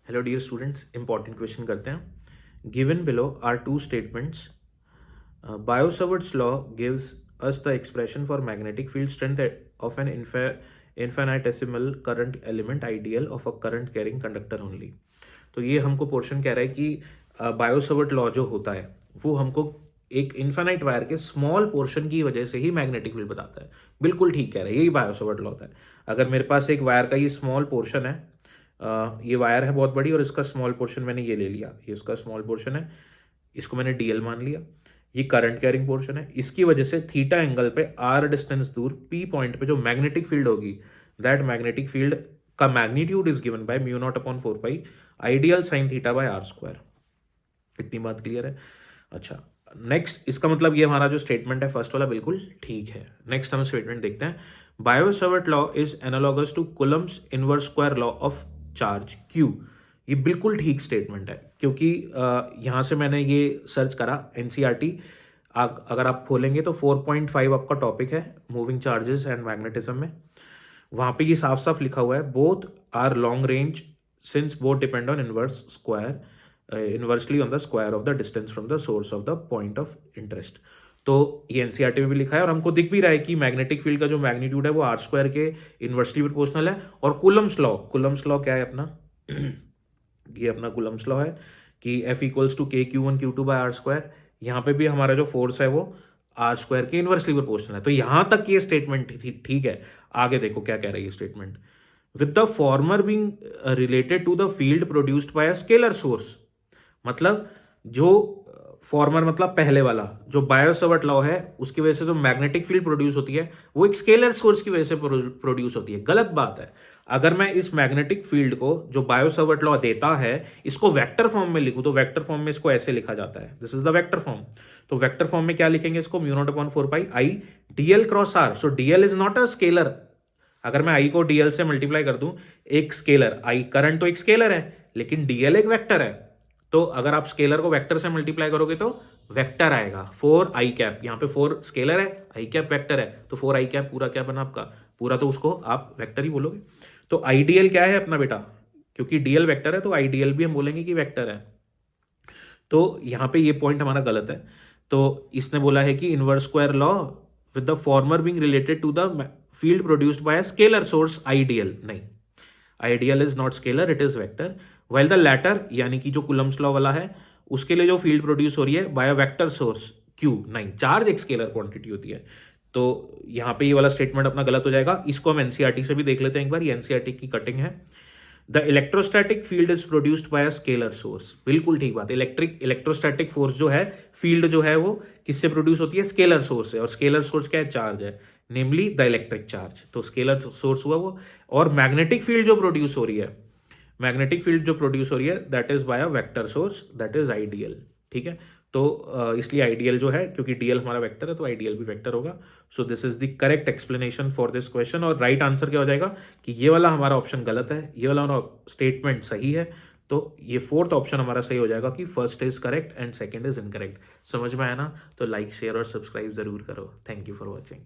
Hello dear students, important question करते हैं। Given below are two statements. Biot-Savart's law gives us the expression for magnetic field strength of an infinitesimal current element ideal of a current carrying conductor only. तो ये हमको portion कह रहा है कि बायोसवर्ट law जो होता है वो हमको एक इन्फाइनाइट वायर के स्मॉल पोर्शन की वजह से ही मैग्नेटिक फील्ड बताता है। बिल्कुल ठीक कह रहा है, यही बायोसवर्ट लॉ होता है। अगर मेरे पास एक वायर का ये स्मॉल पोर्शन है, ये वायर है बहुत बड़ी और इसका स्मॉल पोर्शन मैंने ये ले लिया, ये इसका स्मॉल पोर्शन है, इसको मैंने डीएल मान लिया। ये करंट कैरिंग पोर्शन है, इसकी वजह से थीटा एंगल पे आर डिस्टेंस दूर पी पॉइंट पे जो मैग्नेटिक फील्ड होगी, दैट मैग्नेटिक फील्ड का magnitude is given by mu naught upon 4 pi I dl sine theta by r square. इतनी बात क्लियर है। अच्छा, नेक्स्ट इसका मतलब ये हमारा जो स्टेटमेंट है फर्स्ट वाला बिल्कुल ठीक है। नेक्स्ट हम स्टेटमेंट देखते हैं। Biot Savart law is analogous to Coulomb's inverse square law of charge Q. ये बिल्कुल ठीक स्टेटमेंट है, क्योंकि यहाँ से मैंने ये सर्च करा एनसीईआरटी। अगर आप खोलेंगे तो 4.5 आपका टॉपिक है मूविंग चार्जेस एंड मैग्नेटिज्म में। वहाँ पे ये साफ साफ लिखा हुआ है, both are long range since both depend on inverse square inversely on the square of the distance from the source of the point of interest. तो ये एनसीईआरटी में भी लिखा है और हमको दिख भी रहा है कि मैग्नेटिक फील्ड का जो मैग्नीट्यूड है वो आर स्क्वायर के इनवर्सली प्रोपोर्शनल है। और कूलम्ब्स लॉ क्या है अपना ये अपना कूलम्ब्स लॉ है कि F equals to KQ1 Q2 by r square. यहाँ पे भी हमारा जो फोर्स है वो आर स्क्वायर के इनवर्सली प्रोपोर्शनल है। तो यहाँ तक ये स्टेटमेंट ठीक है। आगे देखो क्या कह रहा है ये statement. With the former being related to the field produced by a scalar source, मतलब जो फॉर्मर मतलब पहले वाला जो बायो-सावर्ट लॉ है उसकी वजह से जो मैग्नेटिक फील्ड प्रोड्यूस होती है वो एक स्केलर सोर्स की वजह से प्रोड्यूस होती है। गलत बात है। अगर मैं इस मैग्नेटिक फील्ड को जो बायो-सावर्ट लॉ देता है इसको वेक्टर फॉर्म में लिखूं तो वेक्टर फॉर्म में इसको ऐसे लिखा जाता है, this is the vector form. तो वेक्टर फॉर्म में क्या लिखेंगे इसको, mu naught upon 4 pi I dl cross r. So dl is not a scalar. अगर मैं आई को डीएल से मल्टीप्लाई कर दूं, एक स्केलर आई करंट तो एक स्केलर है लेकिन डीएल एक वेक्टर है। तो अगर आप स्केलर को वेक्टर से मल्टीप्लाई करोगे तो वेक्टर आएगा 4 आई कैप। यहाँ पे 4 स्केलर है, आई कैप वेक्टर है, तो 4 आई कैप पूरा क्या बना आपका, पूरा तो उसको आप वेक्टर ही बोलोगे। तो आईडीएल क्या है अपना बेटा, क्योंकि डीएल वेक्टर है तो आईडीएल भी हम बोलेंगे कि वेक्टर है। तो यहाँ पे ये पॉइंट हमारा गलत है। तो इसने बोला है कि inverse square law with the former being related to the field produced by a scalar source IDL. नहीं, ideal is not scalar, it is vector. While the latter यानी कि जो कूलम्ब्स लॉ वाला है उसके लिए जो फील्ड प्रोड्यूस हो रही है by a vector source Q, नहीं, चार्ज एक स्केलर क्वांटिटी होती है। तो यहाँ पे ये वाला स्टेटमेंट अपना गलत हो जाएगा। इसको हम एनसीईआरटी से भी देख लेते हैं एक बार, ये एनसीईआरटी की कटिंग है। The electrostatic field is produced by a scalar source. बिल्कुल ठीक बात। इलेक्ट्रोस्टैटिक फोर्स जो है, फील्ड जो है वो किससे प्रोड्यूस होती है, स्केलर सोर्स से। और स्केलर सोर्स क्या है, चार्ज है, नेमली द इलेक्ट्रिक चार्ज। तो स्केलर सोर्स हुआ वो। और मैग्नेटिक फील्ड जो प्रोड्यूस हो रही है, मैग्नेटिक फील्ड जो प्रोड्यूस हो रही है that is by a vector source, that is ideal. ठीक है। तो इसलिए आइडियल जो है, क्योंकि डीएल हमारा वेक्टर है तो आइडियल भी वेक्टर होगा। So this is the correct explanation for this question. और राइट आंसर क्या हो जाएगा कि ये वाला हमारा ऑप्शन गलत है, ये वाला स्टेटमेंट सही है। तो ये फोर्थ ऑप्शन हमारा सही हो जाएगा कि first is correct and second is incorrect. समझ में आया ना? तो लाइक, शेयर और सब्सक्राइब जरूर करो। Thank you for watching.